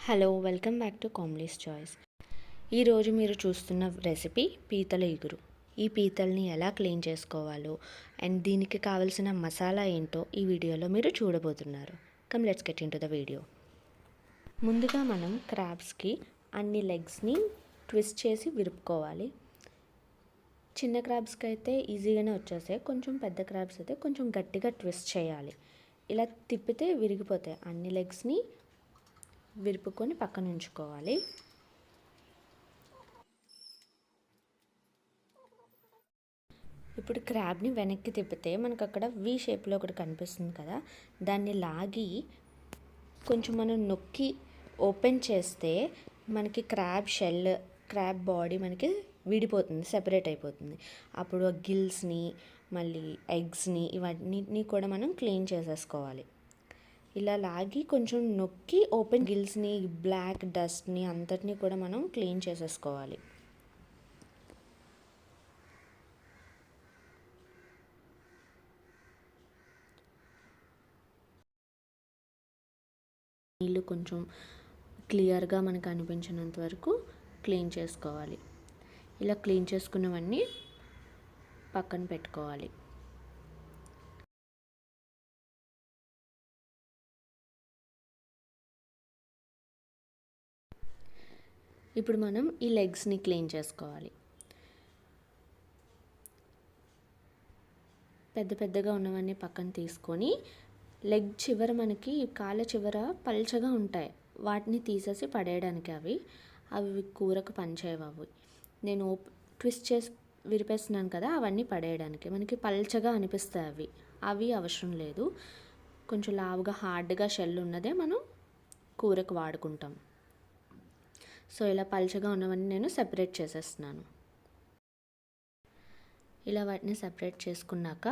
Hello welcome back to Kamli's choice. ఈరోజు మీరు చూస్తున్న రెసిపీ పీతల ఇగురు. ఈ పీతల్ని ఎలా క్లీన్ చేసుకోవాలో అండ్ దీనికి కావలసిన మసాలా ఏంటో ఈ వీడియోలో మీరు చూడబోతున్నారు. Come let's get in to the video. ముందుగా మనం క్రాబ్స్కి అన్ని లెగ్స్ని ట్విస్ట్ చేసి విరుపుకోవాలి. చిన్న క్రాబ్స్కి అయితే ఈజీగానే వచ్చేసాయి, కొంచెం పెద్ద క్రాబ్స్ అయితే కొంచెం గట్టిగా ట్విస్ట్ చేయాలి. ఇలా తిప్పితే విరిగిపోతాయి. అన్ని లెగ్స్ని విరుపుకొని పక్కన ఉంచుకోవాలి. ఇప్పుడు క్రాబ్ని వెనక్కి తిప్పితే మనకు అక్కడ వి షేప్లో ఒకటి కనిపిస్తుంది కదా, దాన్ని లాగి కొంచెం మనం నొక్కి ఓపెన్ చేస్తే మనకి క్రాబ్ షెల్, క్రాబ్ బాడీ మనకి విడిపోతుంది, సెపరేట్ అయిపోతుంది. అప్పుడు ఆ గిల్స్ని మళ్ళీ ఎగ్స్ని ఇవన్నిటిని కూడా మనం క్లీన్ చేసేసుకోవాలి. ఇలా లాగి కొంచెం నొక్కి ఓపెన్ గిల్స్ని, బ్లాక్ డస్ట్ని అంతటినీ కూడా మనం క్లీన్ చేసేసుకోవాలి. నీళ్ళు కొంచెం క్లియర్గా మనకు అనిపించినంత వరకు క్లీన్ చేసుకోవాలి. ఇలా క్లీన్ చేసుకున్నవన్నీ పక్కన పెట్టుకోవాలి. ఇప్పుడు మనం ఈ లెగ్స్ని క్లీన్ చేసుకోవాలి. పెద్ద పెద్దగా ఉన్నవన్నీ పక్కన తీసుకొని లెగ్ చివర మనకి కాళ్ళ చివర పల్చగా ఉంటాయి, వాటిని తీసేసి పడేయడానికి. అవి కూరకు పనిచేయవు. నేను ట్విస్ట్ చేసి విరిపేస్తున్నాను కదా, అవన్నీ పడేయడానికి. మనకి పల్చగా అనిపిస్తాయి, అవి అవసరం లేదు. కొంచెం లావుగా హార్డ్గా షెల్ ఉన్నదే మనం కూరకు వాడుకుంటాం. సో ఇలా పల్చగా ఉన్నవన్నీ నేను సెపరేట్ చేసేస్తున్నాను. ఇలా వాటిని సెపరేట్ చేసుకున్నాక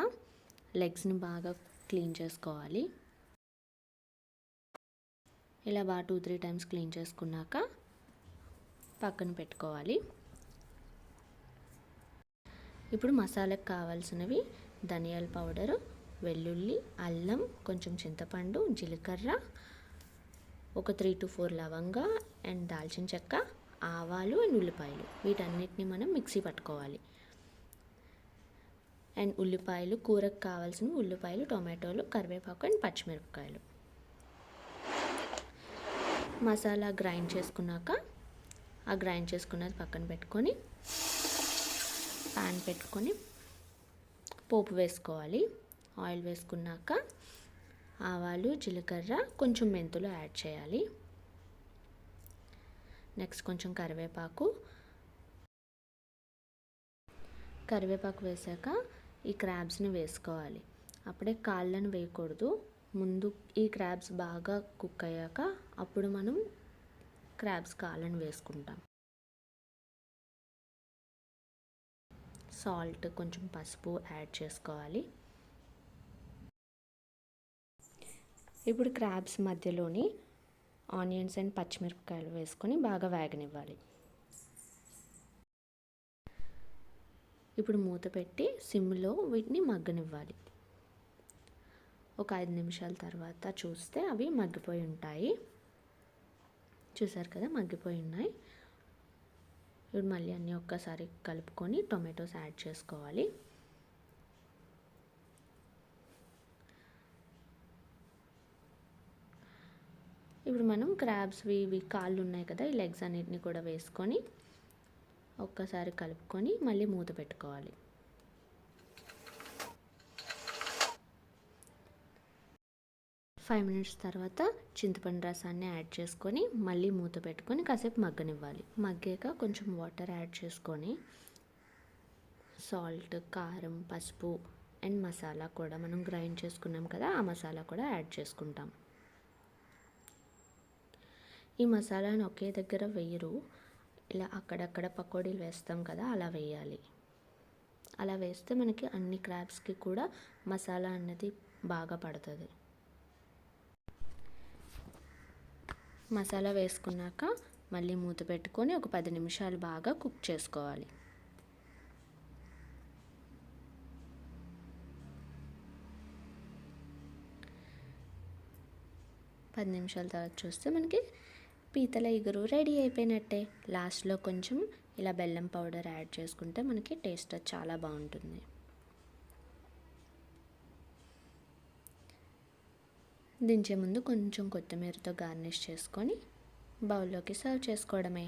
లెగ్స్ని బాగా క్లీన్ చేసుకోవాలి. ఇలా బాగా 2-3 టైమ్స్ క్లీన్ చేసుకున్నాక పక్కన పెట్టుకోవాలి. ఇప్పుడు మసాలాకు కావాల్సినవి ధనియాల పౌడరు, వెల్లుల్లి, అల్లం, కొంచెం చింతపండు, జీలకర్ర, ఒక 3-4 లవంగా అండ్ దాల్చిన చెక్క, ఆవాలు అండ్ ఉల్లిపాయలు. వీటన్నిటిని మనం మిక్సీ పట్టుకోవాలి. అండ్ ఉల్లిపాయలు, కూరకు కావాల్సిన ఉల్లిపాయలు, టొమాటోలు, కరివేపాకు అండ్ పచ్చిమిరపకాయలు. మసాలా గ్రైండ్ చేసుకున్నాక ఆ గ్రైండ్ చేసుకున్నది పక్కన పెట్టుకొని ప్యాన్ పెట్టుకొని పోపు వేసుకోవాలి. ఆయిల్ వేసుకున్నాక ఆవాలు, జీలకర్ర, కొంచెం మెంతులు యాడ్ చేయాలి. నెక్స్ట్ కొంచెం కరివేపాకు వేసాక ఈ క్రాబ్స్ని వేసుకోవాలి. అప్పుడే కాళ్ళను వేయకూడదు. ముందు ఈ క్రాబ్స్ బాగా కుక్ అయ్యాక అప్పుడు మనం క్రాబ్స్ కాళ్ళను వేసుకుంటాం. సాల్ట్, కొంచెం పసుపు యాడ్ చేసుకోవాలి. ఇప్పుడు క్రాబ్స్ మధ్యలోని ఆనియన్స్ అండ్ పచ్చిమిరపకాయలు వేసుకొని బాగా వేగనివ్వాలి. ఇప్పుడు మూత పెట్టి సిమ్లో వీటిని మగ్గనివ్వాలి. ఒక 5 నిమిషాల తర్వాత చూస్తే అవి మగ్గిపోయి ఉంటాయి. చూసారు కదా, మగ్గిపోయి ఉన్నాయి. ఇప్పుడు మళ్ళీ అన్నీ ఒక్కసారి కలుపుకొని టొమాటోస్ యాడ్ చేసుకోవాలి. ఇప్పుడు మనం క్రాబ్స్వి కాళ్ళు ఉన్నాయి కదా, ఈ లెగ్స్ అన్నిటిని కూడా వేసుకొని ఒక్కసారి కలుపుకొని మళ్ళీ మూత పెట్టుకోవాలి. ఫైవ్ మినిట్స్ తర్వాత చింతపండు రసాన్ని యాడ్ చేసుకొని మళ్ళీ మూత పెట్టుకొని కాసేపు మగ్గనివ్వాలి. మగ్గాక కొంచెం వాటర్ యాడ్ చేసుకొని సాల్ట్, కారం, పసుపు అండ్ మసాలా కూడా మనం గ్రైండ్ చేసుకున్నాం కదా, ఆ మసాలా కూడా యాడ్ చేసుకుంటాం. ఈ మసాలాను ఒకే దగ్గర వేయరు, ఇలా అక్కడక్కడ పకోడీలు వేస్తాం కదా, అలా వేయాలి. అలా వేస్తే మనకి అన్ని క్రాబ్స్కి కూడా మసాలా అన్నది బాగా పడుతుంది. మసాలా వేసుకున్నాక మళ్ళీ మూత పెట్టుకొని ఒక 10 నిమిషాలు బాగా కుక్ చేసుకోవాలి. 10 నిమిషాల తర్వాత చూస్తే మనకి పీతల ఇగురు రెడీ అయిపోయినట్టే. లాస్ట్లో కొంచెం ఇలా బెల్లం పౌడర్ యాడ్ చేసుకుంటే మనకి టేస్ట్ చాలా బాగుంటుంది. దించే ముందు కొంచెం కొత్తిమీరతో గార్నిష్ చేసుకొని బౌల్లోకి సర్వ్ చేసుకోవడమే.